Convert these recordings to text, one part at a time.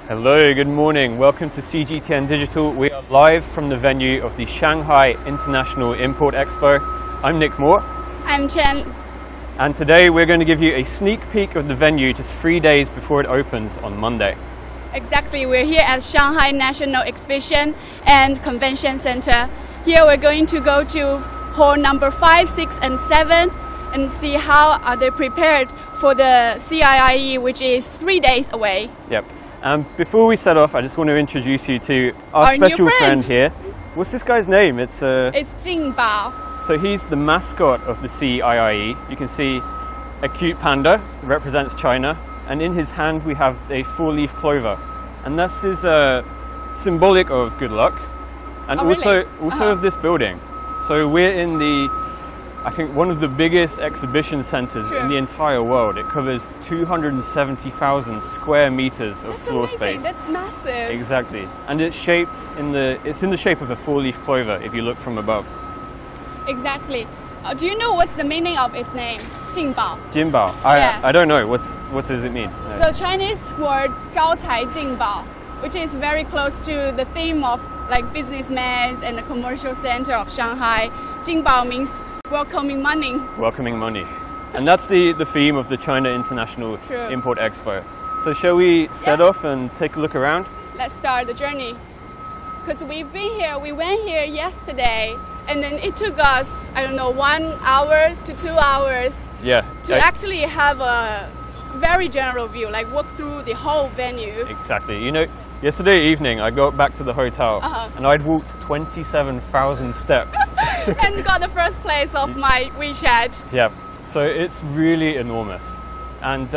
Hello, good morning. Welcome to CGTN Digital. We are live from the venue of the Shanghai International Import Expo. I'm Nick Moore. I'm Chen. And today we're going to give you a sneak peek of the venue just 3 days before it opens on Monday. Exactly, we're here at Shanghai National Exhibition and Convention Center. Here we're going to go to hall number 5, 6, and 7 and see how are they prepared for the CIIE, which is 3 days away. Yep. Before we set off, I just want to introduce you to our special friend here. What's this guy's name? It's Jingbao. So he's the mascot of the CIIE. You can see a cute panda, represents China, and in his hand we have a 4-leaf clover. And this is symbolic of good luck, and also of this building. So we're in I think one of the biggest exhibition centers in the entire world. It covers 270,000 square meters of floor space. That's massive. Exactly. And it's in the shape of a 4-leaf clover if you look from above. Exactly. Do you know what's the meaning of its name? Jingbao. Jingbao. I don't know. What does it mean? So Chinese word 招财进宝, which is very close to the theme of like businessmen and the commercial center of Shanghai. Jingbao means welcoming money. Welcoming money. And that's the theme of the China International Import Expo. So shall we set off and take a look around? Let's start the journey. Because we went here yesterday, and then it took us, I don't know, 1 hour to 2 hours to actually have a very general view, like walk through the whole venue. Exactly. You know, yesterday evening I got back to the hotel and I'd walked 27,000 steps. And got the first place of my WeChat. Yeah, so it's really enormous. And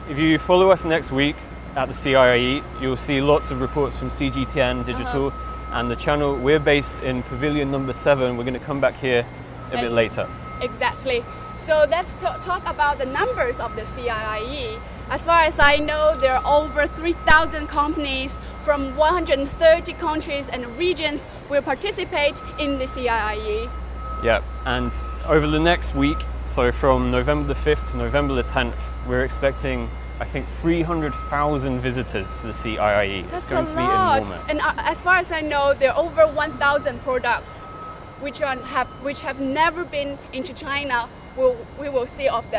if you follow us next week at the CIIE, you'll see lots of reports from CGTN Digital and the channel. We're based in Pavilion number 7. We're going to come back here a bit later. Exactly. So let's talk about the numbers of the CIIE. As far as I know, there are over 3,000 companies from 130 countries and regions will participate in the CIIE. Yeah, and over the next week, so from November the 5th to November the 10th, we're expecting, I think, 300,000 visitors to the CIIE. That's it's going a to be lot. enormous. And as far as I know, there are over 1,000 products which have never been into China. We will see all of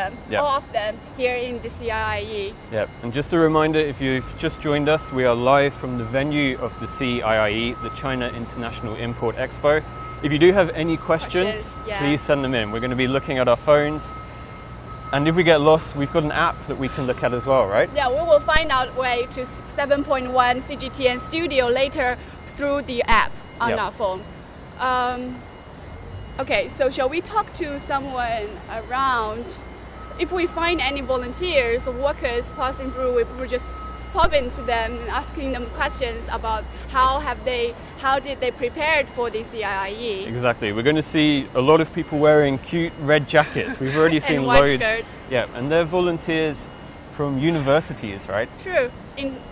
them here in the CIIE. Yeah, and just a reminder, if you've just joined us, we are live from the venue of the CIIE, the China International Import Expo. If you do have any questions, please send them in. We're going to be looking at our phones. And if we get lost, we've got an app that we can look at as well, right? Yeah, we will find out way to 7.1 CGTN Studio later through the app on our phone. Okay, so shall we talk to someone around? If we find any volunteers or workers passing through, we will just pop into them and asking them questions about how did they prepare for the CIIE. Exactly. We're going to see a lot of people wearing cute red jackets. We've already seen loads. Yeah, and they're volunteers from universities, right? True.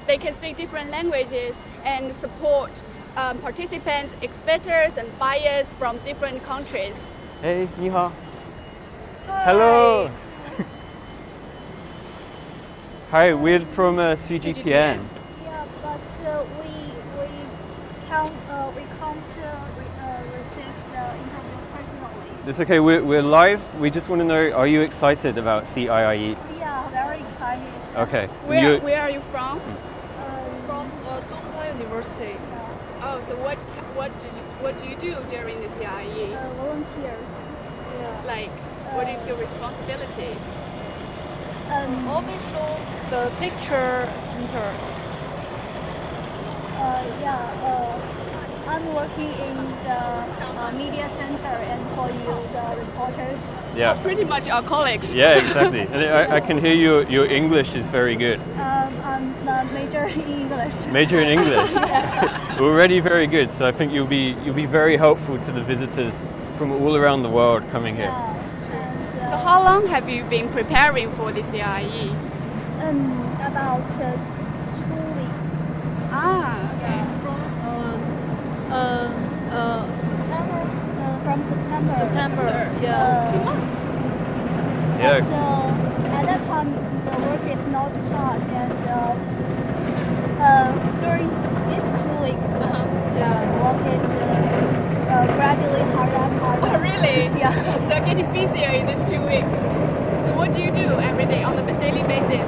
They can speak different languages and support participants, exhibitors and buyers from different countries. Hey, ni hao. Hello. Hi, we're from CGTN. Yeah, but we can't receive the interview personally. It's okay. We're live. We just want to know: are you excited about CIIE? Yeah, very excited. Okay. Where are you from? From Donghua University. Oh, so what do you do during the CIIE? Volunteers. Yeah. Like, what is your responsibilities? Official the picture center. I'm working in the media center and for you, the reporters. Yeah. Pretty much our colleagues. Yeah, exactly. And I can hear your English is very good. I'm major in English. Major in English. We're already very good, so I think you'll be very helpful to the visitors from all around the world coming here. So how long have you been preparing for the CIIE? About 2 weeks. Ah, okay. From September. September, yeah. 2 months. Yeah. But at that time, the work is not hard, and weeks. Yeah. Work is gradually harder and harder. Oh, really? Yeah. So getting busier in these 2 weeks. So what do you do every day on a daily basis?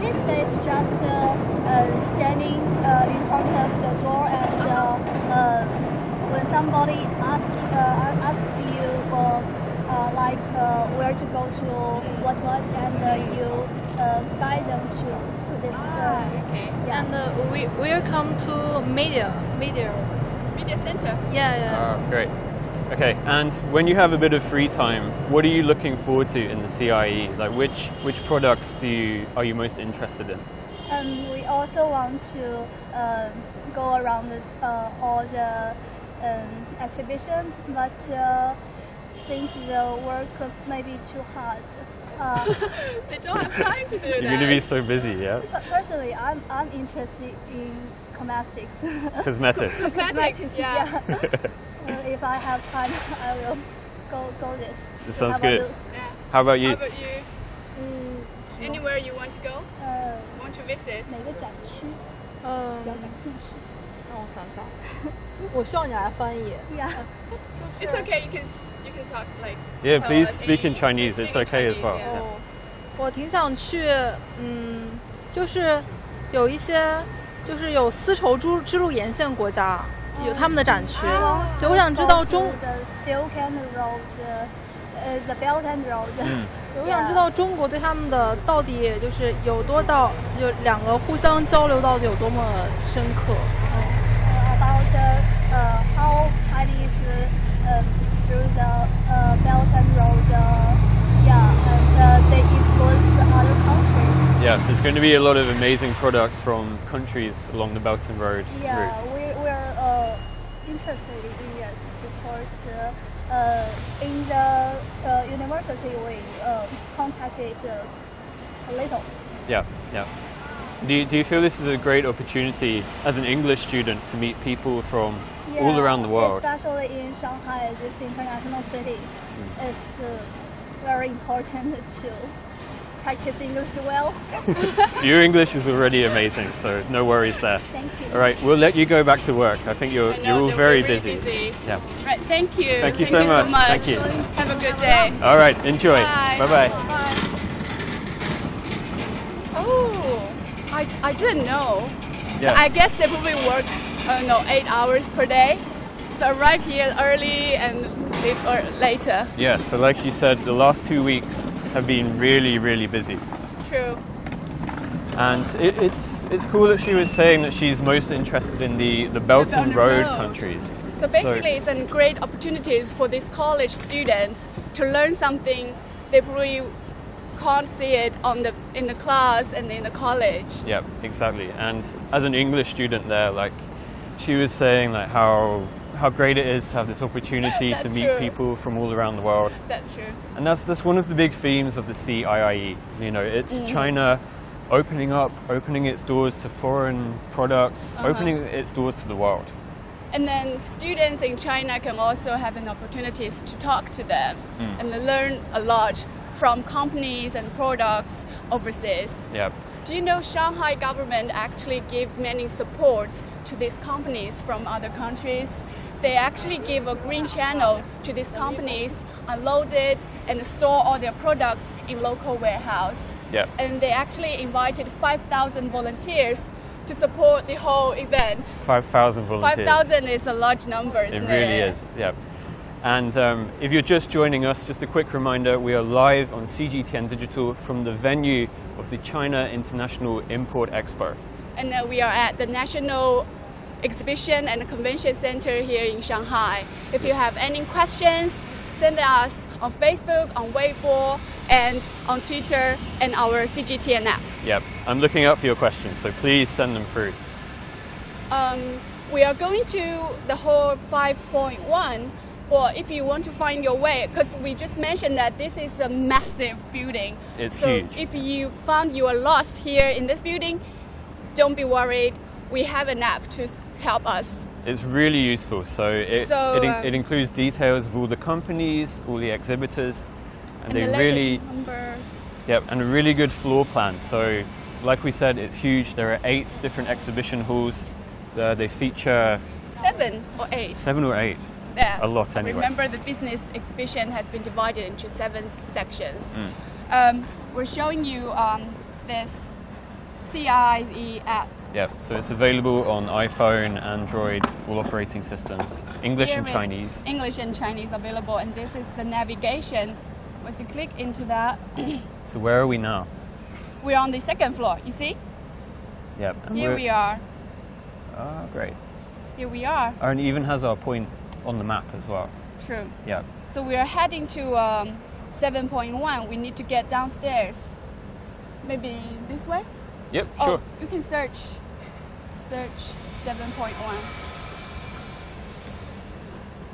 These days, just standing in front of the door, and when somebody asks you like where to go to, what, and you guide them to this. Okay. Yeah. And we come to media Center. Yeah. Great. Okay, and when you have a bit of free time, what are you looking forward to in the CIIE? Like which products are you most interested in? We also want to go around all the exhibition, but since the work may be too hard. They don't have time to do that. You're going to be so busy, yeah? Personally, I'm interested in cosmetics. Cosmetics. Cosmetics, yeah. If I have time, I will go this. This sounds How about good. you? Yeah. How about How you? about you? Anywhere you want to go? Want to visit? 哪个展区比较感兴趣让我想想，我需要你来翻译。 ？Yeah. It's okay. You can talk like. Yeah, tell please us speak in any- Chinese. speak It's in okay as Chinese, well. yeah. 哦，我挺想去，就是有一些就是有丝绸之路沿线国家有他们的展区，所以我想知道 The Silk and Road, the Belt and Road. 我想知道中国对他们的到底就是有多到，就两个互相交流到底有多么深刻。About how Chinese through the Belt and Road, and they influence other countries. Yeah, there's going to be a lot of amazing products from countries along the Belt and Road Yeah, route. we're interested in it because in the university we contact it a little. Yeah, yeah. Do you feel this is a great opportunity as an English student to meet people from all around the world? Especially in Shanghai, this international city, it's very important to practice English well. Your English is already amazing, so no worries there. Thank you. All right, we'll let you go back to work. I think you're I know, all they're very really busy. Yeah. Right. Thank you. Thank you so much. Thank you. Have a good day. All right, enjoy. Bye. Bye-bye. Oh, I didn't know. Yeah. So I guess they probably work, 8 hours per day. So arrive here early and leave later. Yeah, so like she said, the last 2 weeks have been really, really busy. True. And it's cool that she was saying that she's most interested in the Belt and Road countries. So basically, it's a great opportunities for these college students to learn something they probably can't see it in the class and in the college. Yeah, exactly. And as an English student there, like she was saying like how great it is to have this opportunity to That's meet true. people from all around the world. That's true. And that's one of the big themes of the CIIE. You know, it's China opening its doors to foreign products, opening its doors to the world. And then students in China can also have an opportunities to talk to them and learn a lot from companies and products overseas. Yeah. Do you know Shanghai government actually give many supports to these companies from other countries? They actually give a green channel to these companies, unload it and store all their products in local warehouse. Yeah. And they actually invited 5,000 volunteers to support the whole event. 5,000 volunteers. 5,000 is a large number, It isn't really is, yeah. And if you're just joining us, just a quick reminder, we are live on CGTN Digital from the venue of the China International Import Expo. And we are at the National Exhibition and Convention Center here in Shanghai. If you have any questions, send us on Facebook, on Weibo, and on Twitter and our CGTN app. Yep, I'm looking out for your questions, so please send them through. We are going to the hall 5.1. Or if you want to find your way, because we just mentioned that this is a massive building. It's so huge. If you found you are lost here in this building, don't be worried. We have an app to help us. It's really useful. So it includes details of all the companies, all the exhibitors, and they the really, numbers. yep, and a really good floor plan. So like we said, it's huge. There are 8 different exhibition halls. They feature 7 or 8. 7 or 8. Yeah. A lot anyway. Remember, the business exhibition has been divided into 7 sections. We're showing you this CIIE app. Yeah, so it's available on iPhone, Android, all operating systems, English Here and is Chinese. English and Chinese available, and this is the navigation. Once you click into that, So where are we now? we're on the 2nd floor. You see? Yeah. Here we are. Ah, great. Here we are. And it even has our point on the map as well. True. Yeah. So we are heading to 7.1. We need to get downstairs. Maybe this way? Yep, sure. Oh, you can search 7.1.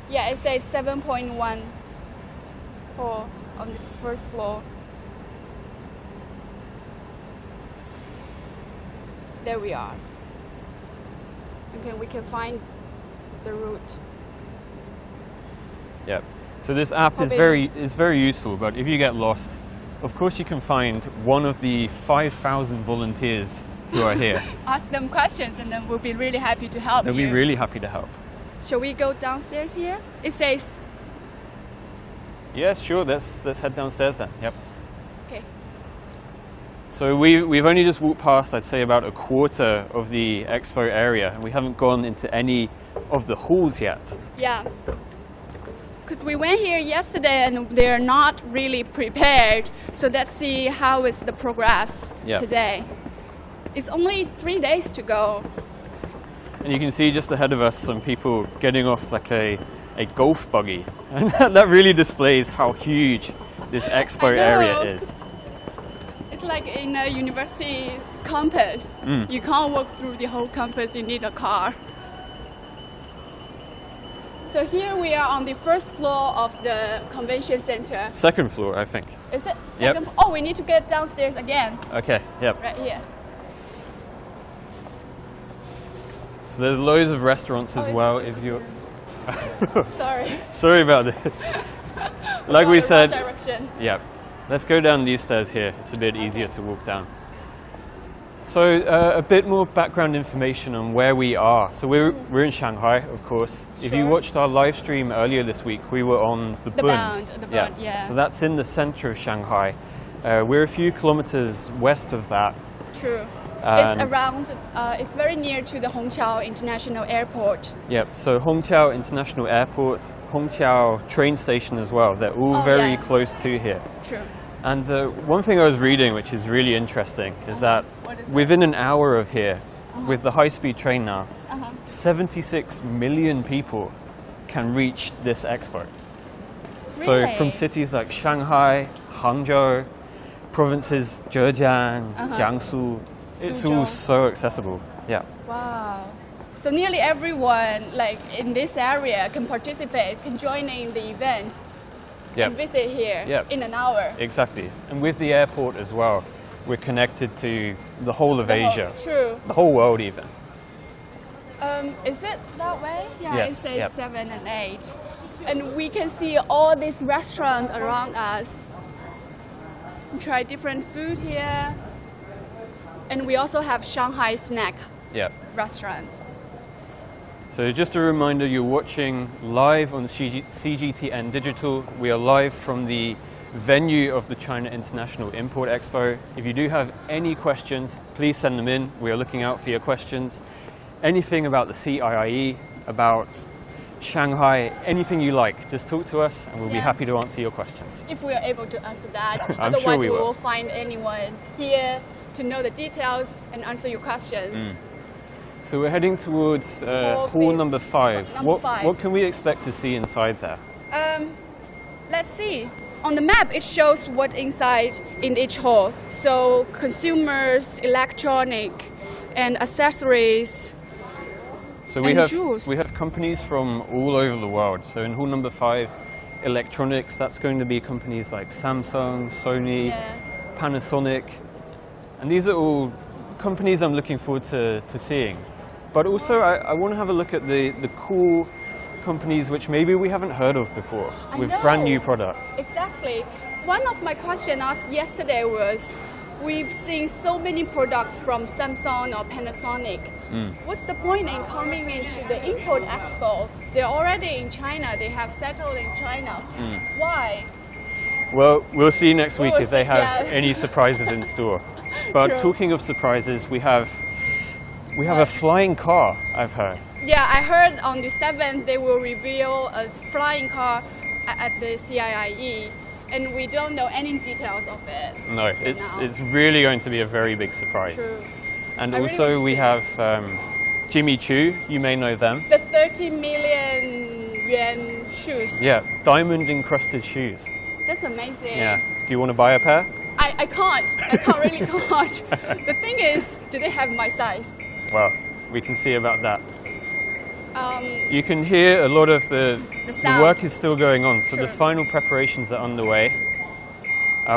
Yeah, it says 7.1 hall on the 1st floor. There we are. Okay, we can find the route. Yeah. So this app is very useful, but if you get lost, of course you can find one of the 5,000 volunteers who are here. Ask them questions and then we'll be really happy to help They'll you. be really happy to help. Shall we go downstairs here? It says... Yes, sure, let's head downstairs then. Yep. Okay. So we've only just walked past, I'd say, about a quarter of the expo area, and we haven't gone into any of the halls yet. Yeah. Because we went here yesterday and they're not really prepared. So let's see how is the progress today. It's only 3 days to go. And you can see just ahead of us some people getting off like a golf buggy. And that really displays how huge this expo area is. It's like in a university campus. You can't walk through the whole campus, you need a car. So here we are on the 1st floor of the convention center. 2nd floor, I think. Is it? Yep. Oh, we need to get downstairs again. Okay, yep. Right here. So there's loads of restaurants as well if you're... Sorry. Sorry about this. Like We're we going said, the wrong direction. yeah. Let's go down these stairs here. It's a bit easier to walk down. So a bit more background information on where we are. So we're in Shanghai, of course. If you watched our live stream earlier this week, we were on the Bund. The Bund, yeah. So that's in the center of Shanghai. We're a few kilometers west of that. True. It's around, it's very near to the Hongqiao International Airport. Yep, so Hongqiao International Airport, Hongqiao train station as well. They're all very close to here. True. And one thing I was reading, which is really interesting, is that within an hour of here, with the high-speed train now, 76 million people can reach this expo. So from cities like Shanghai, Hangzhou, provinces Zhejiang, Jiangsu, it's all so accessible. Yeah. Wow. So nearly everyone like in this area can participate, can join in the event and visit here in an hour. Exactly. And with the airport as well, we're connected to the whole of Asia. True. The whole world even. Is it that way? Yeah, yes. It says 7 and 8. And we can see all these restaurants around us. Try different food here. And we also have Shanghai snack restaurant. So just a reminder, you're watching live on CGTN Digital. We are live from the venue of the China International Import Expo. If you do have any questions, please send them in. We are looking out for your questions. Anything about the CIIE, about Shanghai, anything you like, just talk to us and we'll be happy to answer your questions. If we are able to answer that. I'm Otherwise sure we will find anyone here to know the details and answer your questions. So we're heading towards hall number 5. What can we expect to see inside there? Let's see. On the map, it shows what inside in each hall. So consumers, electronic, and accessories. So we have companies from all over the world. So in hall number 5, electronics, that's going to be companies like Samsung, Sony, Panasonic. And these are all companies I'm looking forward to seeing. But also I want to have a look at the cool companies which maybe we haven't heard of before with brand new products. Exactly. One of my questions asked yesterday was, we've seen so many products from Samsung or Panasonic. What's the point in coming into the Import Expo? They're already in China. They have settled in China. Why? Well, we'll see next week We'll if they see, have yeah. any surprises in store. But True. talking of surprises, we have a flying car, I've heard. Yeah, I heard on the 7th they will reveal a flying car at the CIIE, and we don't know any details of it. No, it's really going to be a very big surprise. True. And I really also want to we see. have Jimmy Choo, you may know them. The 30 million yuan shoes. Yeah, diamond encrusted shoes. That's amazing. Yeah. Do you want to buy a pair? I can't. I really can't. The thing is, do they have my size? Well, we can see about that. Um, You can hear a lot of the sound. work is still going on, so Sure. the final preparations are underway.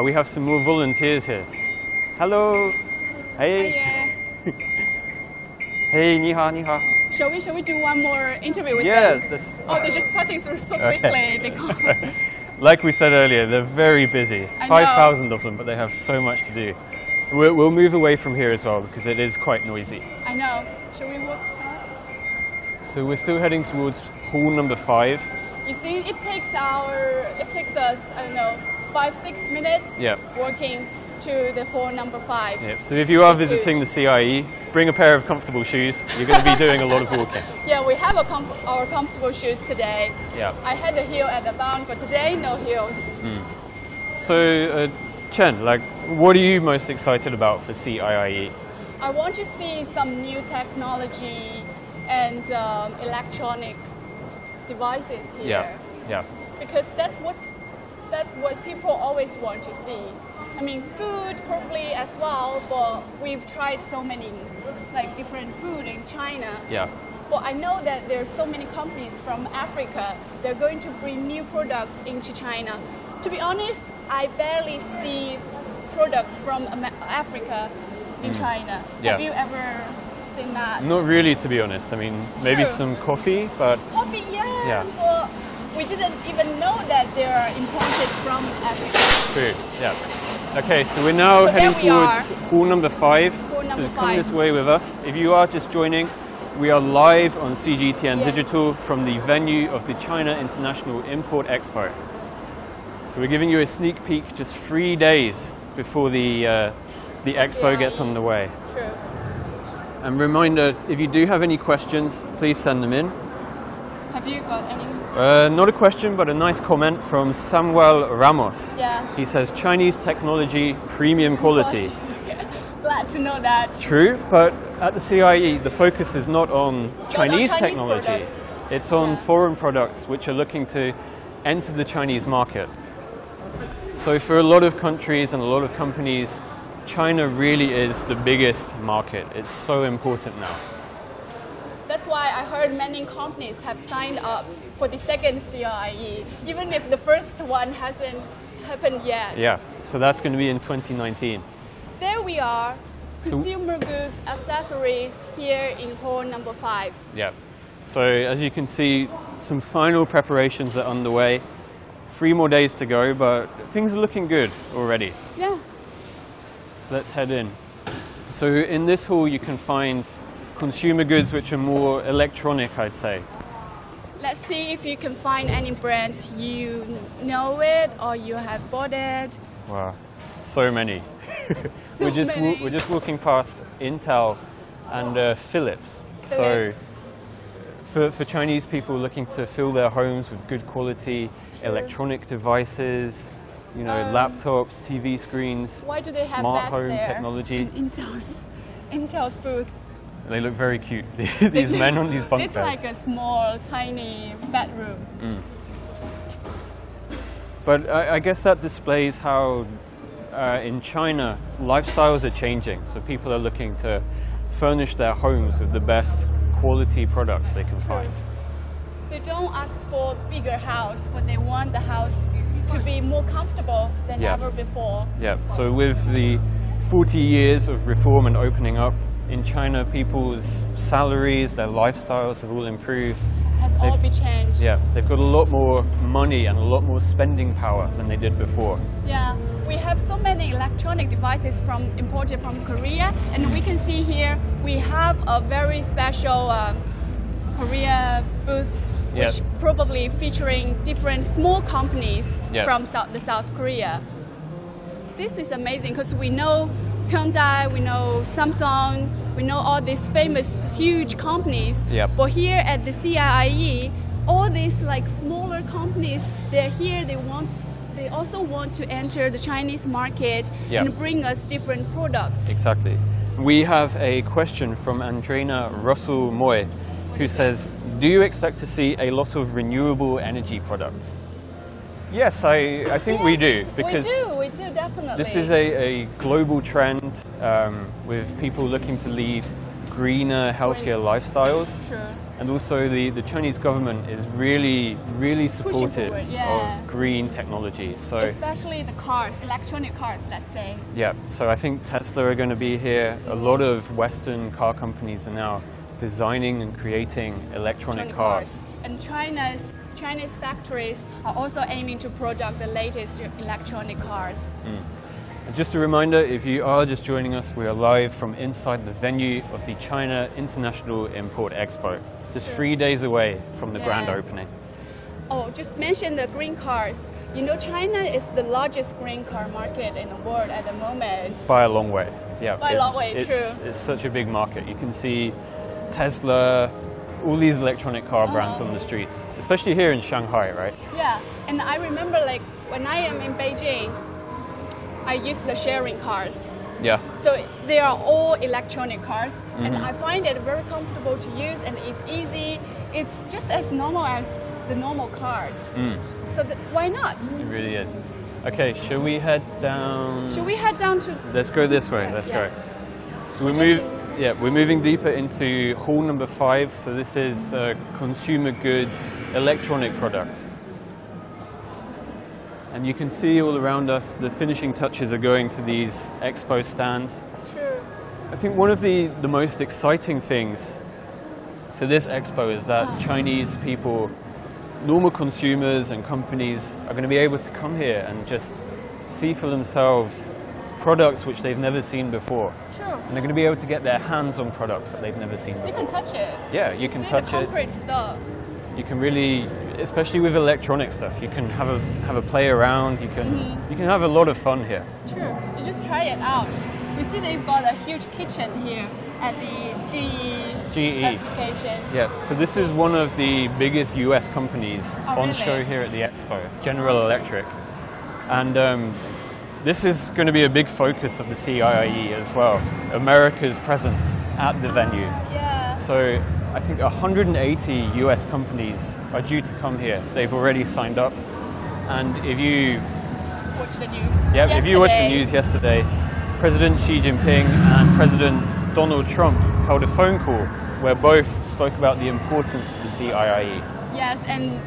We have some more volunteers here. Hello. Hey. yeah. Hey, ni hao, ni hao. Shall we do one more interview with Yeah. them? Oh, they're just passing through so quickly. They can't. Like we said earlier, they're very busy. I know. 5,000 of them, but they have so much to do. We'll move away from here as well because it is quite noisy. I know. Shall we walk past? So we're still heading towards hall number 5. You see, it takes us, I don't know, 5-6 minutes Yeah. walking to the hall number 5. Yep. So if you are It's visiting huge. the CIE, bring a pair of comfortable shoes. You're going to be doing a lot of walking. Yeah, we have our comfortable shoes today. Yeah. I had a heel at the bound, but today no heels. So Chen, like, what are you most excited about for CIIE? I want to see some new technology and electronic devices here. Yeah. Yeah. Because that's what people always want to see. I mean, food probably as well, but we've tried so many like different food in China. Yeah. But I know that there are so many companies from Africa. They're going to bring new products into China. To be honest, I barely see products from Africa in China. Yeah. Have you ever seen that? Not really, to be honest. I mean, maybe True. some coffee, but Coffee, yeah. Yeah. But we didn't even know that they are imported from Africa. true. Yeah. Okay, so we're now So there heading we towards hall number 5. Hall number So come 5. this way with us. If you are just joining, we are live on CGTN Yeah. Digital from the venue of the China International Import Expo. So we're giving you a sneak peek just 3 days before the expo CIIE. gets underway. True. And reminder, if you do have any questions, please send them in. Have you got any? Not a question, but a nice comment from Samuel Ramos. Yeah. He says, Chinese technology, premium quality. Glad to know that. True, but at the CIE, the focus is not on Chinese Chinese technology. products. It's on Yeah. foreign products which are looking to enter the Chinese market. So for a lot of countries and a lot of companies, China really is the biggest market. It's so important now. That's why I heard many companies have signed up for the second CIIE, even if the first one hasn't happened yet. Yeah, so that's going to be in 2019. There we are, consumer goods, accessories here in hall number 5. Yeah. So as you can see, some final preparations are underway. 3 more days to go, but things are looking good already. Yeah. So let's head in. So in this hall you can find consumer goods which are more electronic, I'd say. Let's see if you can find any brands you know it or you have bought it. Wow, so many. So many. We're just walking past Intel and Philips. Philips. So for Chinese people looking to fill their homes with good quality electronic devices, you know, laptops, TV screens, Why do they have smart that home there? technology. Intel's booth. They look very cute. These men on these bunk It's beds. like a small, tiny bedroom. But I guess that displays how in China lifestyles are changing. So people are looking to furnish their homes with the best quality products they can find. They don't ask for a bigger house, but they want the house to be more comfortable than Yeah. ever before. Yeah, so with the 40 years of reform and opening up in China, people's salaries, their lifestyles have all improved. Has all been changed. Yeah, they've got a lot more money and a lot more spending power than they did before. Yeah, we have so many electronic devices imported from Korea, and we can see here we have a very special Korea booth, which probably featuring different small companies from South Korea. This is amazing because we know Hyundai, we know Samsung, we know all these famous huge companies. But here at the CIIE, all these like smaller companies, they're here. They also want to enter the Chinese market and bring us different products. Exactly. We have a question from Andrena Russell Moy, who says, do you expect to see a lot of renewable energy products? Yes, I think we do, because we do definitely. This is a global trend with people looking to lead greener, healthier lifestyles. True. And also the Chinese government is really supportive of green technology. So especially the cars, electronic cars, let's say. Yeah, so I think Tesla are going to be here. A lot of Western car companies are now designing and creating electronic cars. And Chinese factories are also aiming to produce the latest electronic cars. And just a reminder, if you are just joining us, we are live from inside the venue of the China International Import Expo, just 3 days away from the grand opening. Oh, just mention the green cars. You know, China is the largest green car market in the world at the moment. By a long way, yeah. By a long way, true. It's such a big market. You can see Tesla, all these electronic car brands on the streets, especially here in Shanghai, right? Yeah, and I remember like when I am in Beijing, I use the sharing cars. Yeah. So they are all electronic cars, and I find it very comfortable to use, and it's easy. It's just as normal as the normal cars. So why not? It really is. Okay, shall we head down? Should we head down to? Let's go this way. Let's go. So we're moving deeper into hall number 5. So this is consumer goods, electronic products. And you can see all around us, the finishing touches are going to these expo stands. Sure. I think one of the most exciting things for this expo is that Chinese people, normal consumers and companies are going to be able to come here and just see for themselves products which they've never seen before. Sure. And they're going to be able to get their hands on products that they've never seen before. You can touch it. Yeah, you can touch the it. concrete stuff. You can really, especially with electronic stuff, you can have a play around. You can have a lot of fun here. Sure. You just try it out. You see they've got a huge kitchen here at the GE applications. Yeah. So this is one of the biggest US companies on show here at the expo, General Electric, and this is going to be a big focus of the CIIE as well. America's presence at the venue. Yeah. So I think 180 US companies are due to come here. They've already signed up. And if you watch the news, if you watched the news yesterday, President Xi Jinping and President Donald Trump held a phone call where both spoke about the importance of the CIIE. Yes, and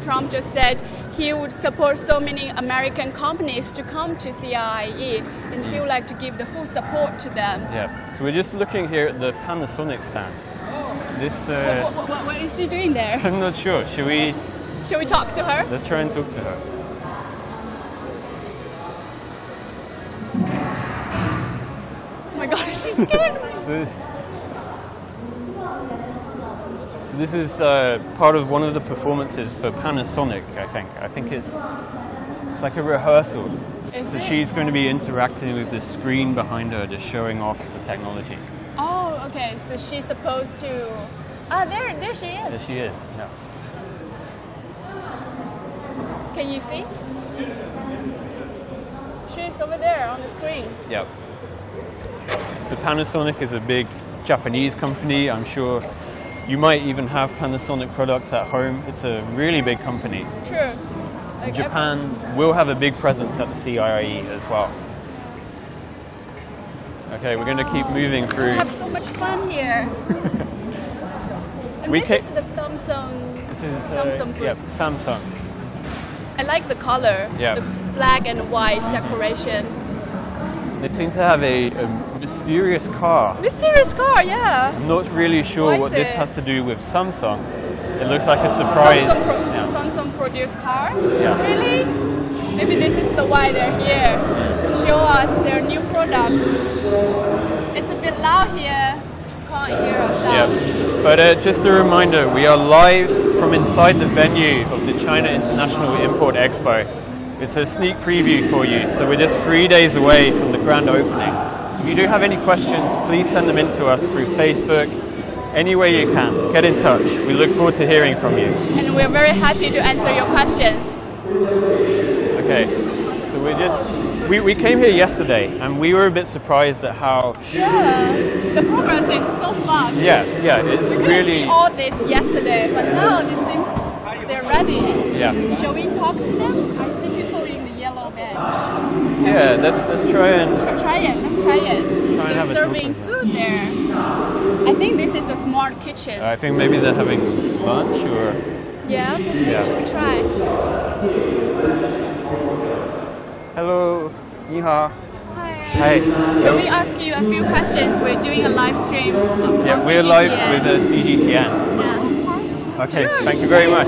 Trump just said he would support so many American companies to come to CIIE, and he would like to give the full support to them. Yeah, so we're just looking here at the Panasonic stand. This, what is he doing there? I'm not sure. Should we talk to her? Let's try and talk to her. Oh my God, she's scared. So this is part of one of the performances for Panasonic, I think. I think it's like a rehearsal. So she's going to be interacting with the screen behind her, just showing off the technology. Oh, okay. So she's supposed to... there she is. There she is, yeah. Can you see? She's over there on the screen. Yeah. So Panasonic is a big Japanese company. I'm sure you might even have Panasonic products at home. It's a really big company. True. Like Japan will have a big presence at the CIIE as well. Okay, we're going to keep moving through. We have so much fun here. And this is the Samsung. This is Samsung booth. Yeah, Samsung. I like the color. Yeah. The black and white decoration. They seem to have a mysterious car. Mysterious car, yeah. I'm not really sure what this has to do with Samsung. It looks like a surprise. Samsung produced cars? Yeah. Really? Maybe this is the why they're here, to show us their new products. It's a bit loud here, can't hear ourselves. Yeah. But just a reminder, we are live from inside the venue of the China International Import Expo. It's a sneak preview for you, so we're just 3 days away from the grand opening. If you do have any questions, please send them in to us through Facebook. Any way you can, get in touch. We look forward to hearing from you. And we're very happy to answer your questions. Okay, so we came here yesterday and we were a bit surprised at how... Yeah, the progress is so fast. Yeah, it's we really... We all this yesterday, but now it seems they're ready. Yeah. Shall we talk to them? I see people in the yellow bench. Yeah, let's try and... Let's try it. They're serving food there. I think this is a smart kitchen. I think maybe they're having lunch or... Yeah, should we try? Hello, 你好. Hi. Can we ask you a few questions? We're doing a live stream. Yeah, we're CGTN. live with the CGTN. Yeah, of course. Okay, sure. thank you very much.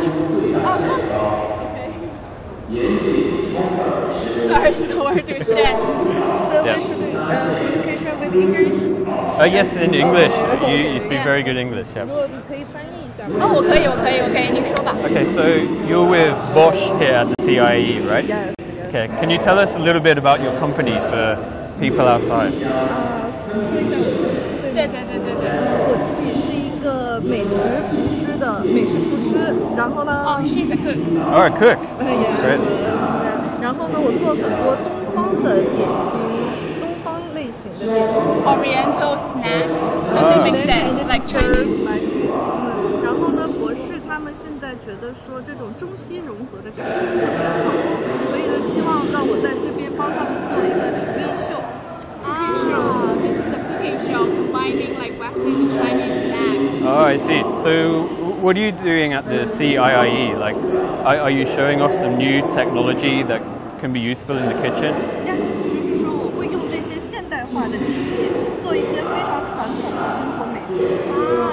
Okay. Sorry, so where do we stand? So we should communication with English. Yes, in English. You speak very good English. Yeah. 如果你可以翻译一下吗？哦，我可以，您说吧。 Okay, so you're with Bosch here at the CIIE, right? Yes. Okay, can you tell us a little bit about your company for people outside? 说一下我的公司对吗？对。我自己是一个美食厨师，然后呢？哦 ，she's a cook. Oh, a cook. Great. 然后呢，我做很多东方的点心，东方类型的点心。Oriental snacks. Does it make sense? Like Chinese. 然后呢，博士他们现在觉得说这种中西融合的感觉特别好，所以呢，希望让我在这边帮他们做一个厨艺秀。This is a cooking show combining like Western and Chinese snacks. Oh, I see. So, what are you doing at the CIIE? Like, are you showing off some new technology that can be useful in the kitchen? Yes， 就是说我会用这些现代化的机械做一些非常传统的中国美食。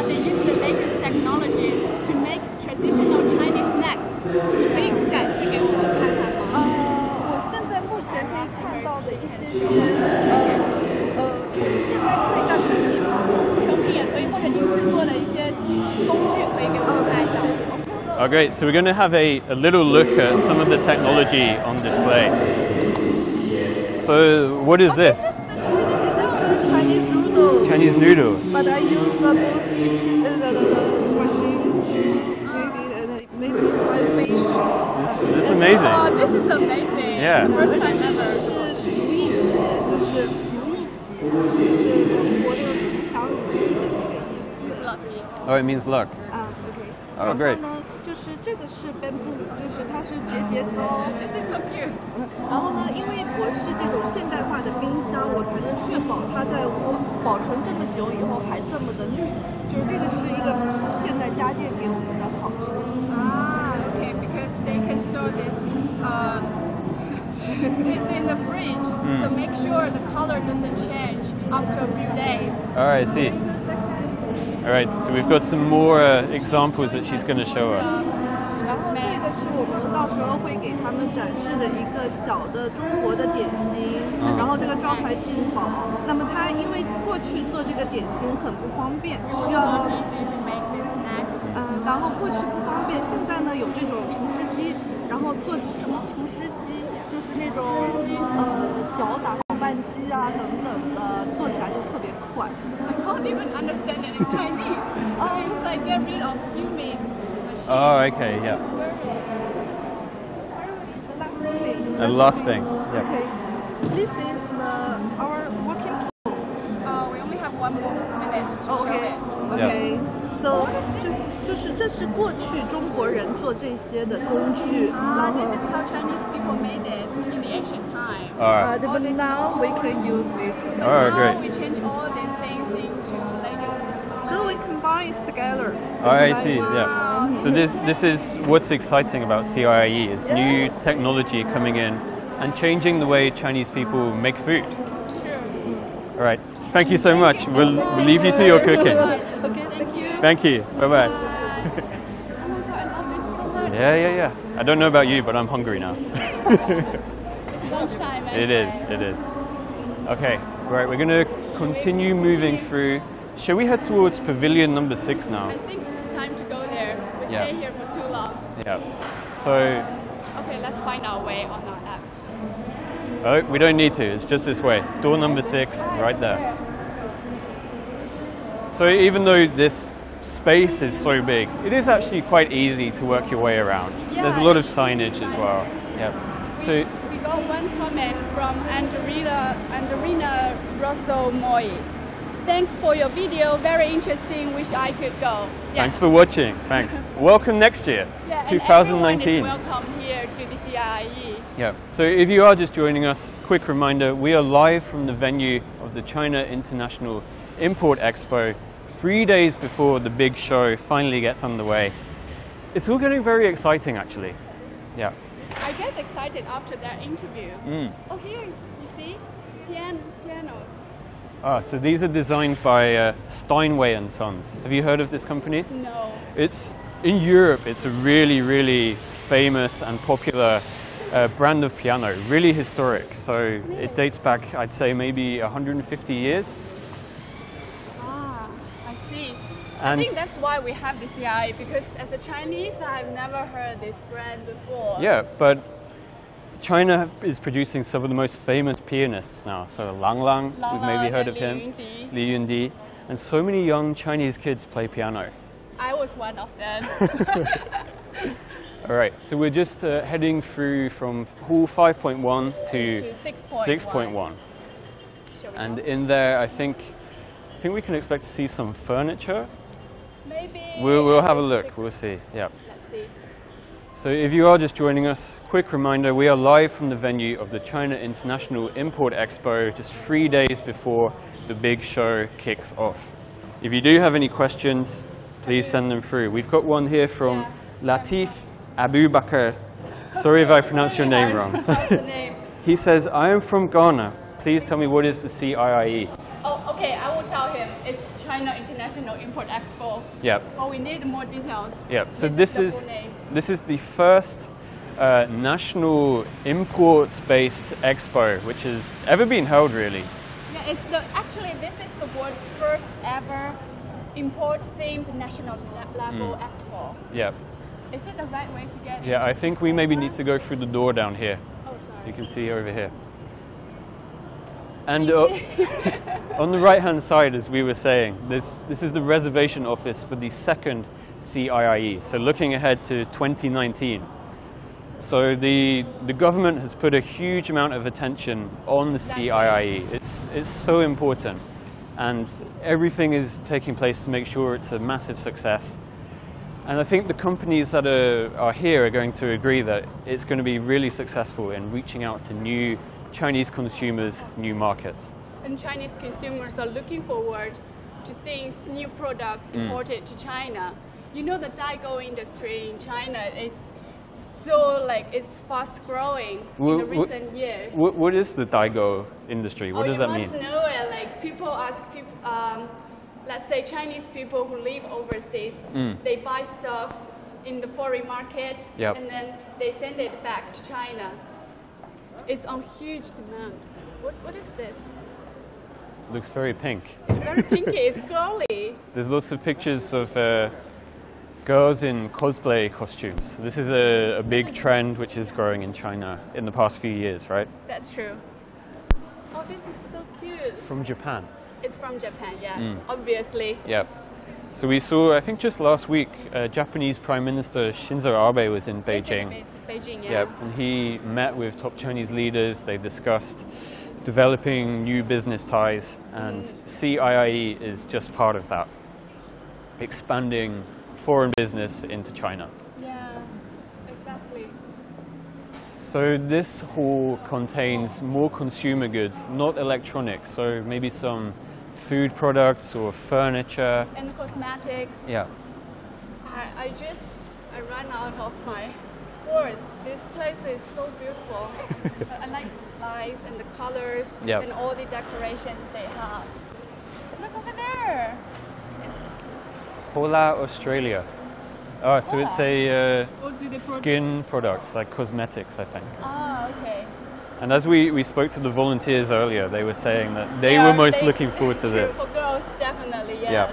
They use the latest technology to make traditional Chinese snacks. 你可以展示给我们看看吗？我现在目前可以看到的一些现在看一下成品吗？成品也可以，或者您制作的一些工具可以给我们看一下。Oh, great. So we're going to have a little look at some of the technology on display. So, what is this? This is Chinese noodles. Chinese noodles. But I use both kitchen the machine to make it my fish. This is amazing. Oh, this is amazing. Yeah. First time 这 ever. 个是如意结，就是如意结，就是中国的吉祥如意的那个意思。Oh, it means luck. OK。 Oh, great. 然后呢，就是这个是 bamboo， 就是它是节膏。This is so cute. 然后呢，因为博士这种现代化的冰箱，我才能确保它在我保存这么久以后还这么的绿，就是这个是一个现代家电给我们的好处。Okay, because they can store this this in the fridge, so make sure the color doesn't change after a few days. Oh, I see. All right, so we've got some more examples that she's going to show us. 然后这个是我们到时候会给他们展示的一个小的中国的点心，然后这个招财进宝。那么它因为过去做这个点心很不方便，需要 easy to make this snack. 然后过去不方便，现在呢有这种厨师机，然后做厨师机就是那种搅打搅拌机啊等等的，做起来就特别快。I can't even understand it in Chinese. So it's like get rid of humid machines. Oh, okay, yeah. The last thing. Yeah. Okay, this is our working tool. We only have 1 more minute to show Okay, it. okay. So 这是过去中国人做这些的工具，然 This 后 is how Chinese people made it in the ancient time. All right. but now we can use this. But Oh, now great. we change all these things into latest. So we combine it together. Oh, I see. Yeah. So this is what's exciting about CIIE is new technology coming in and changing the way Chinese people make food. All right. Thank you so much. We'll leave you to your cooking. Okay, thank you. Thank you. Bye bye. Oh my god, I love this so much. Yeah. I don't know about you, but I'm hungry now. It's lunchtime anyway. It is. Okay, right, we're going to continue moving through. Shall we head towards pavilion number 6 now? I think it's time to go there. We stay here for too long. Yeah. So. Okay, let's find our way on our app. Oh, we don't need to. It's just this way. Door number 6, right there. So even though this space is so big, it is actually quite easy to work your way around. Yeah, there's a lot of signage as well. Yeah. So we got one comment from Andarina Rosso Moi. Thanks for your video, very interesting, wish I could go. Thanks for watching, thanks. Welcome next year, 2019. Welcome here to the CIIE. Yeah, so if you are just joining us, quick reminder, we are live from the venue of the China International Import Expo, 3 days before the big show finally gets underway. It's all getting very exciting actually. Yeah. I get excited after that interview. Oh, here, you see? Pianos. Ah, so these are designed by Steinway & Sons. Have you heard of this company? No. It's, in Europe, it's a really, really famous and popular brand of piano, really historic. So it dates back, I'd say, maybe 150 years. Ah, I see. And I think that's why we have the CIIE, because as a Chinese, I've never heard this brand before. Yeah, but China is producing some of the most famous pianists now. So Lang, we've maybe heard of him, Li Yundi, and so many young Chinese kids play piano. I was one of them. All right, so we're just heading through from hall 5.1 to 6.1. And in there, I think we can expect to see some furniture. Maybe. We'll have a look. We'll see. Yeah. Let's see. So if you are just joining us, quick reminder, we are live from the venue of the China International Import Expo just 3 days before the big show kicks off. If you do have any questions, please send them through. We've got one here from Latif Abu Bakr. Sorry if I pronounced your name wrong. He says, I am from Ghana. Please tell me, what is the CIIE? Oh, okay, I will tell him. It's China International Import Expo. Yep. Oh, we need more details. Yep. So this is the first national import-based expo which has ever been held, really. Yeah, actually this is the world's first ever import-themed national level expo. Yep. Is it the right way to get Yeah, I think we maybe need to go through the door down here. Oh, sorry. You can see over here. And on the right-hand side, as we were saying, this is the reservation office for the second CIIE, so looking ahead to 2019. So the government has put a huge amount of attention on the CIIE. It's so important, and everything is taking place to make sure it's a massive success. And I think the companies that are here are going to agree that it's going to be really successful in reaching out to new Chinese consumers, new markets. And Chinese consumers are looking forward to seeing new products imported to China. You know, the Daigou industry in China is so it's fast growing in the recent years. What is the Daigou industry? What does that mean? You must know it. Like people ask people, let's say Chinese people who live overseas, they buy stuff in the foreign market and then they send it back to China. It's on huge demand. What is this? Looks very pink. It's very pinky, it's girly. There's lots of pictures of girls in cosplay costumes. This is a big trend which is growing in China in the past few years, right? That's true. Oh, this is so cute. From Japan. It's from Japan, yeah, obviously. Yeah. So we saw, I think just last week, Japanese Prime Minister Shinzo Abe was in Beijing. Beijing, yeah. Yep, and he met with top Chinese leaders. They discussed developing new business ties, and CIIE is just part of that, expanding foreign business into China. Yeah, exactly. So this hall contains more consumer goods, not electronics, so maybe some food products or furniture. And cosmetics. Yeah. I ran out of my words. This place is so beautiful. I like the lights and the colors and all the decorations they have. Look over there. Hola, Australia. Oh, so it's a What do they skin products, like cosmetics, I think. Ah, okay. And as we spoke to the volunteers earlier, they were saying that they were most looking forward to True, this. For girls, definitely, yes. Yeah.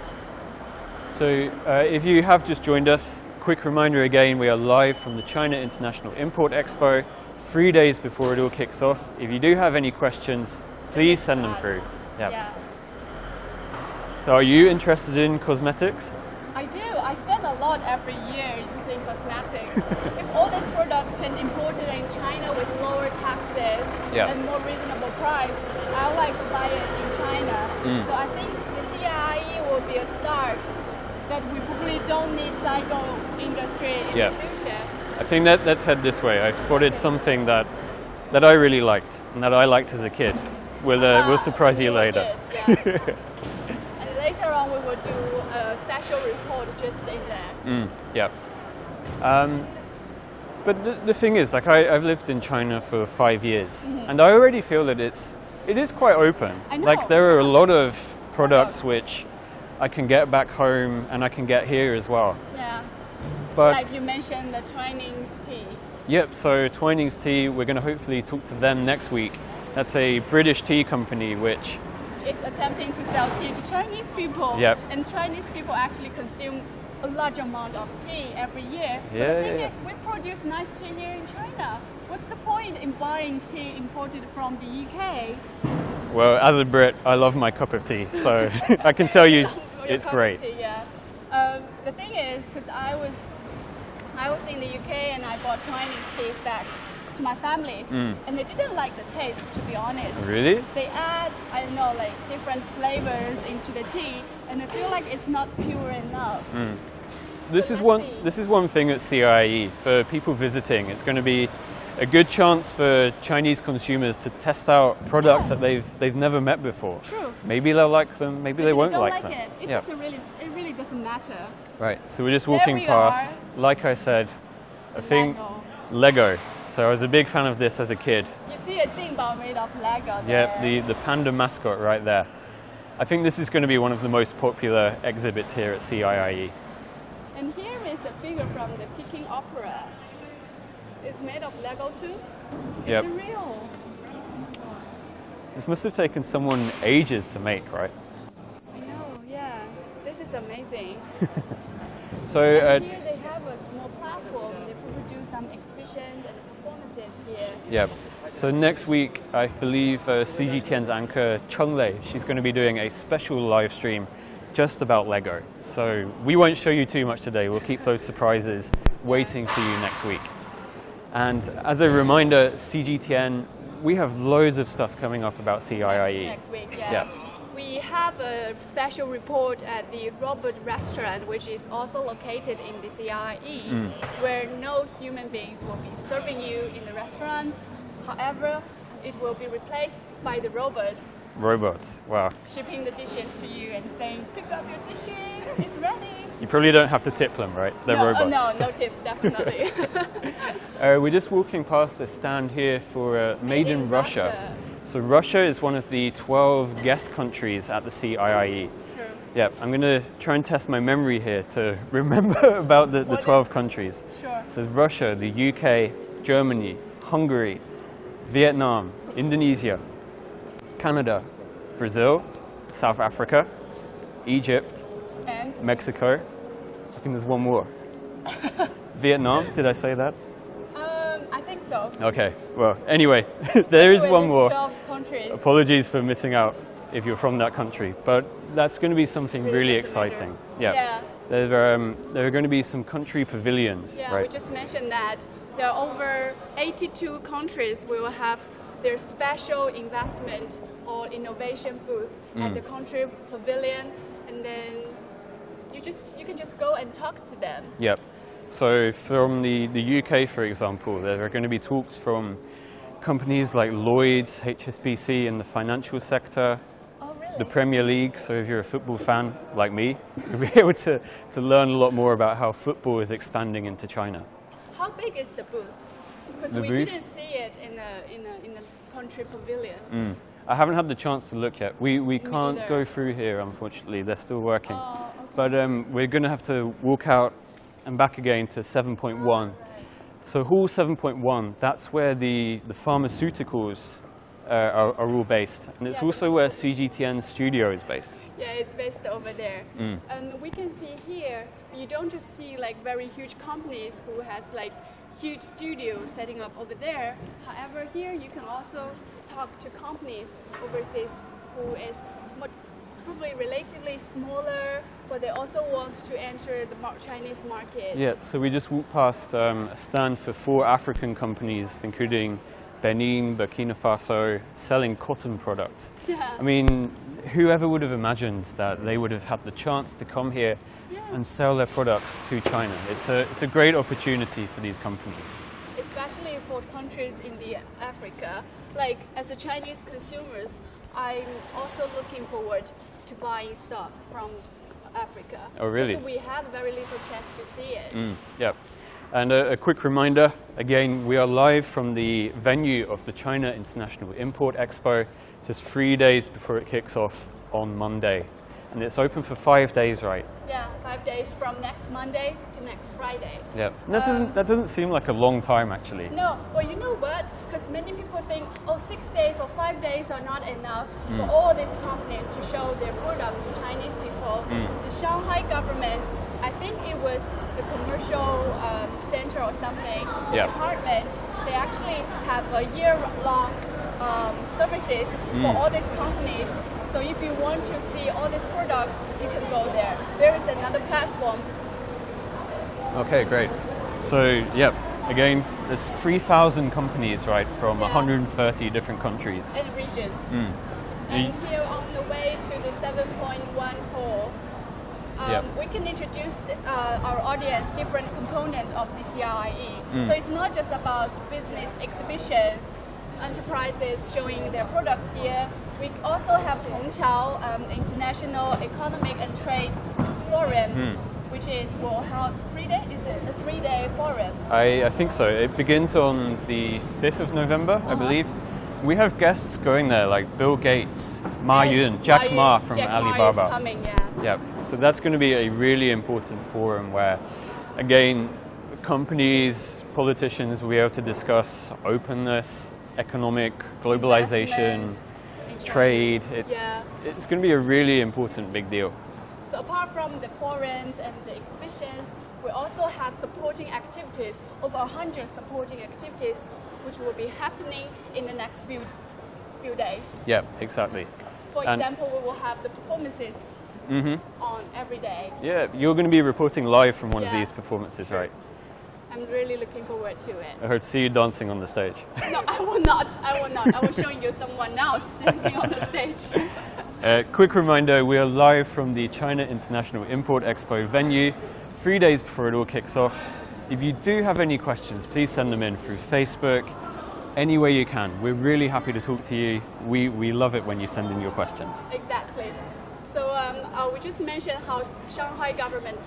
So if you have just joined us, quick reminder again, we are live from the China International Import Expo, 3 days before it all kicks off. If you do have any questions, please send them through. Yeah. So are you interested in cosmetics? I do. I spend a lot every year using cosmetics. If all these products can be imported in China with lower taxes and more reasonable price, I would like to buy it in China. So I think the CIIE will be a start that we probably don't need Daigou industry in the future. I think let's head this way. I've spotted something that I really liked and that I liked as a kid. We'll surprise you later. And later on we will do a special report just in there. But the thing is, like I've lived in China for 5 years, and I already feel that it is quite open. I know. Like there are a lot of products which I can get back home and I can get here as well. Yeah. But like you mentioned, the Twinings tea. Yep. So Twinings tea, we're going to hopefully talk to them next week. That's a British tea company which is attempting to sell tea to Chinese people. Yep. And Chinese people actually consume a large amount of tea every year. But the thing is, we produce nice tea here in China. What's the point in buying tea imported from the UK? Well, as a Brit, I love my cup of tea, so I can tell you it's great. Tea, yeah. The thing is, because I was in the UK and I bought Twinings teas back to my families, and they didn't like the taste, to be honest. Really? They add, I don't know, like different flavors into the tea, and I feel like it's not pure enough. So this is one thing at CIIE for people visiting. It's going to be a good chance for Chinese consumers to test out products that they've never met before. True. Maybe they'll like them, maybe they won't like them. It really doesn't matter. Right. So we're just walking past. Like I said, I think Lego. So I was a big fan of this as a kid. You see a Jingbao made of Lego there. Yep, the panda mascot right there. I think this is going to be one of the most popular exhibits here at CIIE. And here is a figure from the Peking Opera. It's made of Lego too. It's real. This must have taken someone ages to make, right? I know, yeah. This is amazing. So here they have a small platform. They produce some exhibitions and performances here. Yeah. So next week, I believe CGTN's anchor Chen, she's going to be doing a special live stream just about Lego. So we won't show you too much today. We'll keep those surprises waiting for you next week. And as a reminder, CGTN, we have loads of stuff coming up about CIIE. Next week, yeah. We have a special report at the Robert Restaurant, which is also located in the CIIE, where no human beings will be serving you in the restaurant. However, it will be replaced by the robots. Robots, wow. Shipping the dishes to you and saying, pick up your dishes, it's ready. You probably don't have to tip them, right? They're robots. No tips, definitely. We're just walking past a stand here for Made in Russia. So Russia is one of the 12 guest countries at the CIIE. True. Yeah, I'm going to try and test my memory here to remember about the 12 countries. Sure. So there's Russia, the UK, Germany, Hungary, Vietnam, Indonesia, Canada, Brazil, South Africa, Egypt, and Mexico. I think there's one more. Vietnam, did I say that? I think so. Okay, well, anyway, there is one more. 12 countries. Apologies for missing out if you're from that country, but that's going to be something really exciting. Yeah. There are going to be some country pavilions. Yeah, right? We just mentioned that there are over 82 countries we will have their special investment or innovation booth at the country pavilion, and then you can just go and talk to them. Yep. So from the UK, for example, there are going to be talks from companies like Lloyd's, HSBC in the financial sector, the Premier League. So if you're a football fan like me, you'll be able to learn a lot more about how football is expanding into China. How big is the booth? Because we didn't see it in the country pavilion. I haven't had the chance to look yet. We can't go through here, unfortunately. They're still working. Oh, okay. But we're going to have to walk out and back again to 7.1. So Hall 7.1, that's where the pharmaceuticals are all based. And it's also where CGTN studio is based. Yeah, it's based over there. And we can see here, you don't just see like very huge companies who has like huge studios setting up over there. However, here you can also talk to companies overseas who is probably relatively smaller, but they also want to enter the Chinese market. Yeah, so we just walked past a stand for 4 African companies, including Benin, Burkina Faso, selling cotton products. Yeah. I mean, whoever would have imagined that they would have had the chance to come here and sell their products to China? It's a great opportunity for these companies. Especially for countries in the Africa. Like as a Chinese consumers, I'm also looking forward to buying stuffs from Africa. Oh, really? So we had very little chance to see it. Yeah. And a quick reminder, again, we are live from the venue of the China International Import Expo, just 3 days before it kicks off on Monday. And it's open for 5 days, right? Yeah, 5 days from next Monday to next Friday. Yeah, and that doesn't seem like a long time, actually. No, well, you know what? Because many people think, oh, 6 days or 5 days are not enough for all these companies to show their products to Chinese people. The Shanghai government, I think it was the commercial center or something, the department, they actually have a year-long services for all these companies. So if you want to see all these products, you can go there. There is another platform. Okay, great. So, yeah, again, there's 3,000 companies, right, from 130 different countries. And regions. And here on the way to the 7.1 hall, we can introduce our audience different components of the CIIE. So it's not just about business exhibitions, enterprises showing their products here. We also have Hongqiao International Economic and Trade Forum, which will hold 3 days. Is it a 3-day forum? I think so. It begins on the 5th of November, I believe. We have guests going there, like Bill Gates, Ma Yun, Jack Ma from Alibaba. Ma is coming, Yeah, so that's going to be a really important forum where, again, companies, politicians will be able to discuss openness, economic globalization, trade. It's going to be a really important big deal. So apart from the forums and the exhibitions, we also have supporting activities, over 100 supporting activities, which will be happening in the next few days. Yeah, exactly. For example, we will have the performances on every day. Yeah, you're going to be reporting live from one of these performances, right? I'm really looking forward to it. I heard see you dancing on the stage. No, I will not. I will not. I will show you someone else dancing on the stage. Quick reminder, we are live from the China International Import Expo venue, 3 days before it all kicks off. If you do have any questions, please send them in through Facebook, any way you can. We're really happy to talk to you. We love it when you send in your questions. Exactly. So we just mentioned how Shanghai government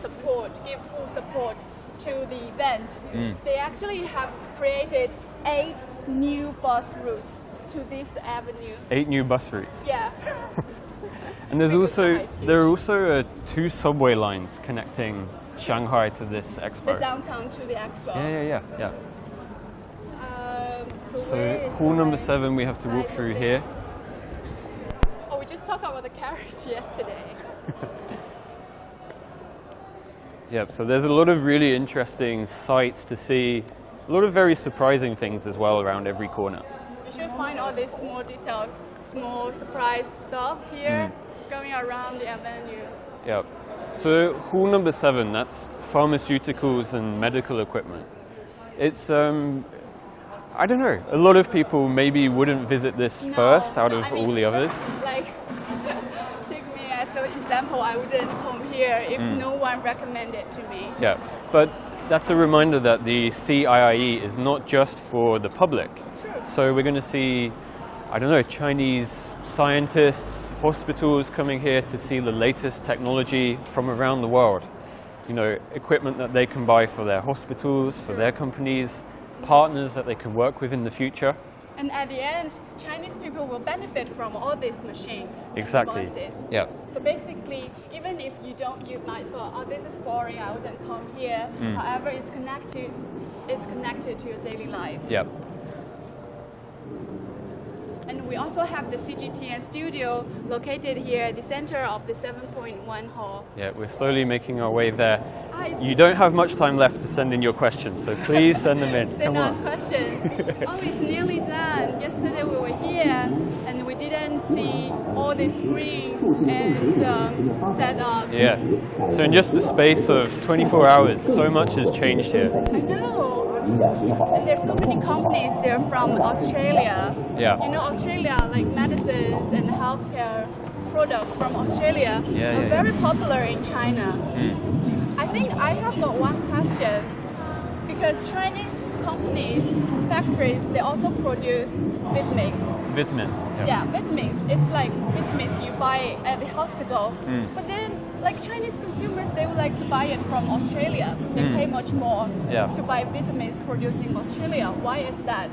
give full support to the event. They actually have created 8 new bus routes to this avenue. 8 new bus routes. Yeah. And there are also 2 subway lines connecting Shanghai to this expo. The downtown to the expo. Yeah. So hall number 7 we have to walk through here. Oh, we just talked about the carriage yesterday. Yep, so there's a lot of really interesting sights to see, a lot of very surprising things as well around every corner. You should find all these small details, small surprise stuff here going around the avenue. Yep. So hall number 7, that's pharmaceuticals and medical equipment. It's, I don't know, a lot of people maybe wouldn't visit this first out of all the others. Like, take me as an example, I wouldn't come here if no one recommended to me. Yeah, but that's a reminder that the CIIE is not just for the public. True. So we're going to see, I don't know, Chinese scientists, hospitals coming here to see the latest technology from around the world. You know, equipment that they can buy for their hospitals, for their companies, partners that they can work with in the future. And at the end, Chinese people will benefit from all these machines. Exactly. And devices. Yeah. So basically, even if you you might thought, oh, this is boring, I wouldn't come here. However, it's connected to your daily life. Yep. And we also have the CGTN studio located here at the center of the 7.1 hall. Yeah, we're slowly making our way there. You don't have much time left to send in your questions, so please send them in. Send Come us on. questions. Oh, it's nearly done. Yesterday we were here and we didn't see all the screens and set up. Yeah. So in just the space of 24 hours, so much has changed here. I know. And there's so many companies. They're from Australia. Yeah. You know, Australia, like medicines and healthcare products from Australia are very popular in China. I think I have got one question, because Chinese companies, factories, they also produce vitamins. Vitamins. Yeah, vitamins. It's like vitamins you buy at the hospital. But then, like Chinese consumers, they would like to buy it from Australia. They pay much more to buy vitamins produced in Australia. Why is that?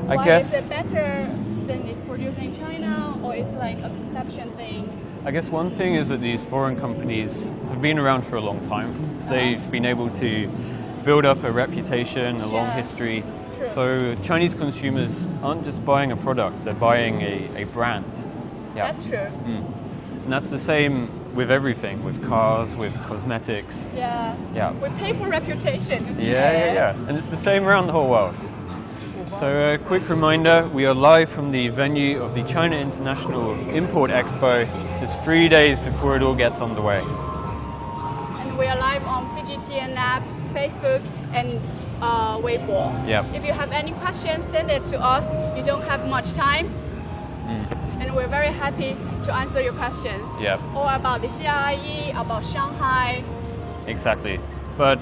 I guess is it better than it's produced in China, or it's like a conception thing? I guess one thing is that these foreign companies have been around for a long time. So they've been able to build up a reputation, a long history. True. So Chinese consumers aren't just buying a product, they're buying a brand. Yeah. That's true. And that's the same with everything, with cars, with cosmetics. Yeah. Yeah. We pay for reputation. Yeah. And it's the same around the whole world. So a quick reminder, we are live from the venue of the China International Import Expo just 3 days before it all gets underway. And we are live on CGTN app, Facebook, and Weibo. Yeah. If you have any questions, send it to us. You don't have much time. And we're very happy to answer your questions. Yeah. Or about the CIIE, about Shanghai. Exactly. But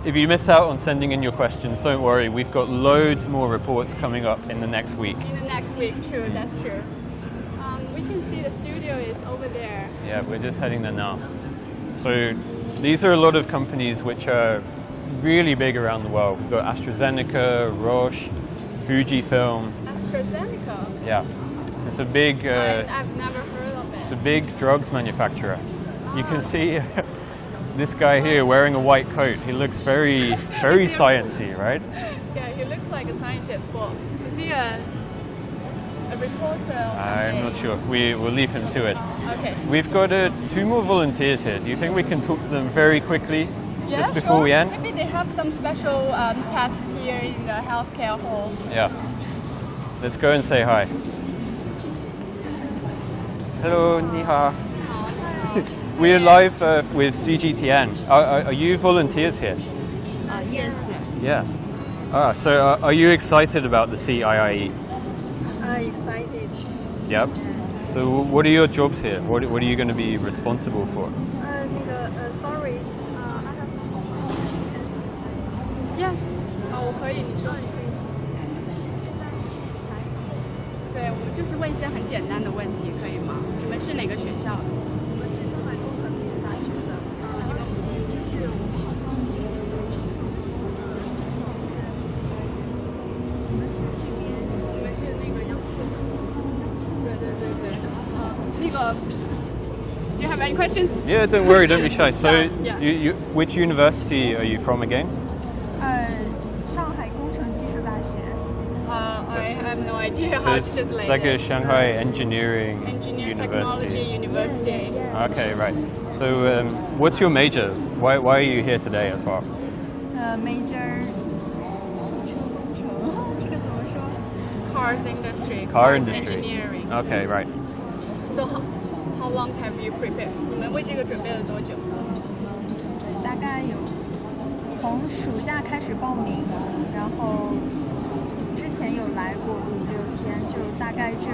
if you miss out on sending in your questions, don't worry. We've got loads more reports coming up in the next week. In the next week, true, that's true. We can see the studio is over there. Yeah, we're just heading there now. So these are a lot of companies which are really big around the world. We've got AstraZeneca, Roche, Fujifilm. AstraZeneca? Yeah. It's a big... I've never heard of it. It's a big drugs manufacturer. You can see this guy here wearing a white coat. He looks very sciencey, right? Yeah, he looks like a scientist. Well, is he a reporter? I'm not sure. We'll leave him to it. Okay. We've got 2 more volunteers here. Do you think we can talk to them very quickly just before sure. we end? Maybe they have some special tasks here in the healthcare hall. Yeah. Let's go and say hi. Hello, ni hao. We're live with CGTN. Are you volunteers here? Yes. Yes. So are you excited about the CIIE? Excited. Yep. So what are your jobs here? What are you going to be responsible for? Sorry, I have some questions. Yes. 我可以，你说。对，我们就是问一些很简单的问题，可以吗？你们是哪个学校的？我们是上海工程技术大学的。你们是那个央视的。对。那个 ，Do you have any questions? Yeah, don't worry, don't be shy. So, Yeah. which university are you from again? 上海工程技术大学。I have no idea So how to it's translate like a it. Shanghai Engineering Engineering Technology University. University. Okay, right. So, what's your major? Why are you here today as well? Major 汽车工程，这个怎么说 Cars industry. Car Cars industry. Engineering. Okay, right. So how long have you prepared? 你们为这个准备了多久？大概有从暑假开始报名，然后之前有来过5-6天，就大概这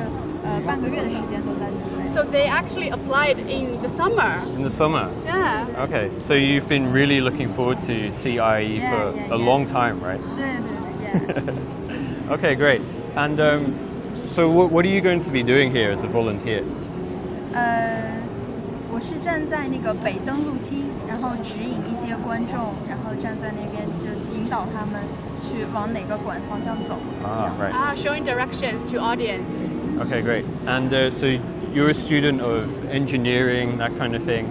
半个月的时间都在准备。 So they actually applied in the summer. In the summer? Yeah. Okay, so you've been really looking forward to CIIE for a long time, right? 对。Okay, great. And so what are you going to be doing here as a volunteer? 我是站在那个北登陆梯，然后指引一些观众，然后站在那边就引导他们去往哪个馆方向走。Right. Showing directions to audiences. Okay, great. And so you're a student of engineering, that kind of thing.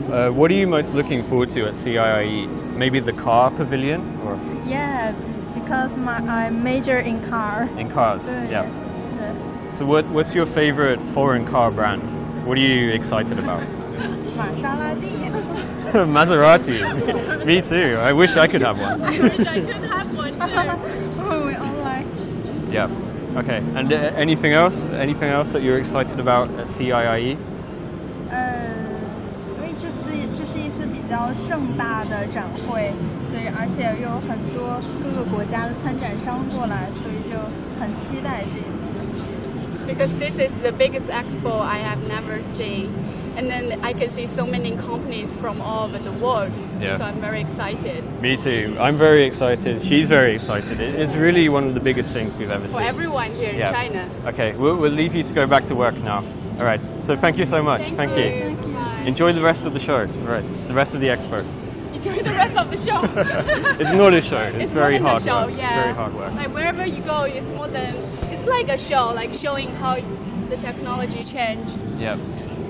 What are you most looking forward to at CIIE? Maybe the car pavilion? Or Yeah, because I major in car. in cars? Yeah. Yeah. So what's your favorite foreign car brand? What are you excited about? 玛莎拉蒂。 Maserati. Me too. I wish I could have one. I wish I could have one too. We all like. Yeah. Okay. And anything else? Anything else that you're excited about at CIIE? 因为这是一次比较盛大的展会，所以而且又有很多各个国家的参展商过来，所以就很期待这一次。 Because this is the biggest expo I have never seen. And then I can see so many companies from all over the world. Yeah. So I'm very excited. Me too. I'm very excited. She's very excited. It's really one of the biggest things we've ever For seen. everyone here in China. Okay, we'll leave you to go back to work now. All right. So thank you so much. Thank you. Bye. Enjoy the rest of the show. All right. The rest of the expo. Enjoy the rest of the show. It's not a show. It's very more hard than a show, work. yeah. Very hard work. Like wherever you go, it's more than, it's like a show, like showing how the technology changed. Yeah.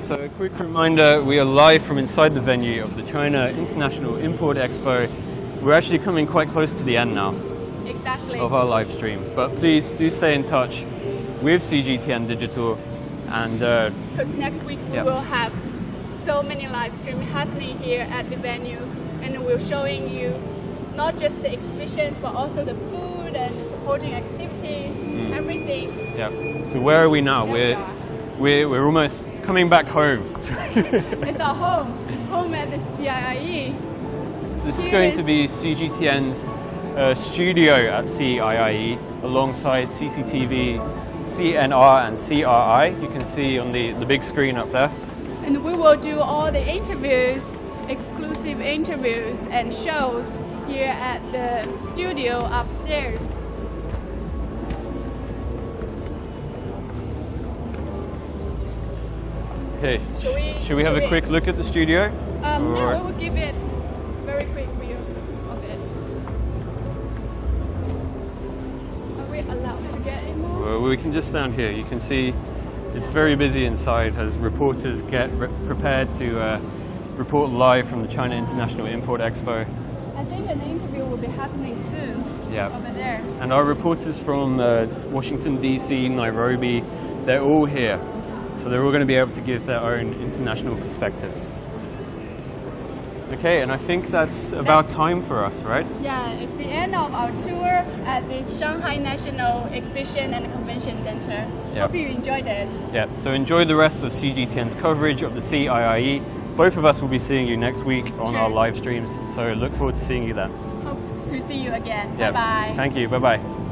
So a quick reminder, we are live from inside the venue of the China International Import Expo. We're actually coming quite close to the end now Exactly. of our live stream. But please do stay in touch with CGTN Digital and Because next week we Yeah. will have so many live streams happening here at the venue, and we're showing you not just the exhibitions but also the food and supporting activities, everything. yeah. So where are we now? There we We're almost coming back home. It's our home at the CIIE. So this is going to be CGTN's studio at CIIE alongside CCTV, CNR and CRI. You can see on the big screen up there. And we will do all the interviews, exclusive interviews and shows here at the studio upstairs. Okay, should we have should a quick look at the studio? No, Or- we will give it very quick view of it. Are we allowed to get in now? Well, we can just stand here. You can see it's very busy inside as reporters get prepared to report live from the China International Import Expo. I think an interview will be happening soon. Yeah. Over there. And our reporters from Washington, D.C., Nairobi, they're all here. So they're all going to be able to give their own international perspectives. Okay, and I think that's about time for us, right? Yeah, it's the end of our tour at the Shanghai National Exhibition and Convention Center. Yeah. Hope you enjoyed it. Yeah, so enjoy the rest of CGTN's coverage of the CIIE. Both of us will be seeing you next week on our live streams, so look forward to seeing you then. Hope to see you again. Yeah. Bye-bye. Thank you, bye-bye.